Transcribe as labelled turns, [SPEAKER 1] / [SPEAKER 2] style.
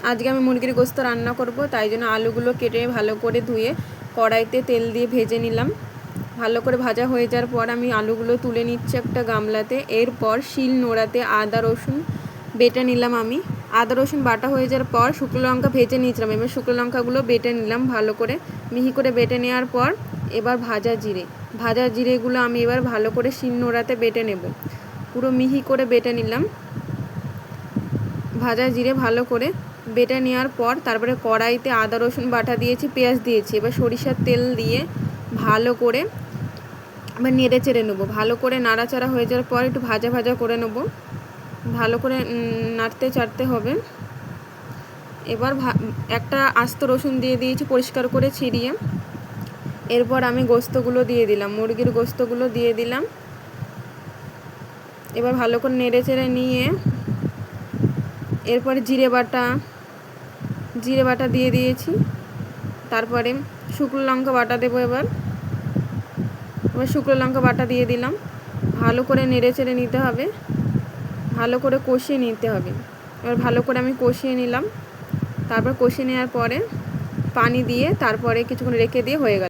[SPEAKER 1] আজকে আমি মুরগির গোস্ত রান্না করব, তাই জন্য আলুগুলো কেটে ভালো করে ধুয়ে কড়াইতে তেল দিয়ে ভেজে নিলাম। ভালো করে ভাজা হয়ে যাওয়ার পর আমি আলুগুলো তুলে নিচ্ছি একটা গামলাতে। এরপর শিল নোড়াতে আদা রসুন বেটে নিলাম। আমি আদা রসুন বাটা হয়ে যাওয়ার পর শুকনো লঙ্কা ভেজে নিয়েছিলাম, এবার শুকনো লঙ্কাগুলো বেটে নিলাম ভালো করে মিহি করে বেটে নেওয়ার পর এবার ভাজা জিরেগুলো আমি এবার ভালো করে শিল নোড়াতে বেটে নেব, পুরো মিহি করে বেটে নিলাম। ভাজা জিরে ভালো করে বেটে নেওয়ার পর তারপরে কড়াইতে আদা রসুন বাটা দিয়েছি, পেঁয়াজ দিয়েছি। এবার সরিষার তেল দিয়ে ভালো করে এবার নেড়ে চেড়ে নেবো। ভালো করে নাড়াচাড়া হয়ে যাওয়ার পর একটু ভাজা ভাজা করে নেব, ভালো করে নাড়তে চাড়তে হবে। এবার একটা আস্ত রসুন দিয়ে দিয়েছি পরিষ্কার করে ছিঁড়িয়ে। এরপর আমি গোস্তগুলো দিয়ে দিলাম, মুরগির গোস্তগুলো দিয়ে দিলাম। এবার ভালো করে নেড়ে চেড়ে নিয়ে এরপরে জিরে বাটা দিয়ে দিয়েছি। তারপরে শুকনো লঙ্কা বাটা দেবো। এবার শুকনো লঙ্কা বাটা দিয়ে দিলাম। ভালো করে নেড়ে চেড়ে নিতে হবে, ভালো করে কষিয়ে নিতে হবে। এবার ভালো করে আমি কষিয়ে নিলাম। তারপর কষিয়ে নেওয়ার পরে পানি দিয়ে তারপরে কিছুক্ষণ রেখে দিয়ে হয়ে গেল।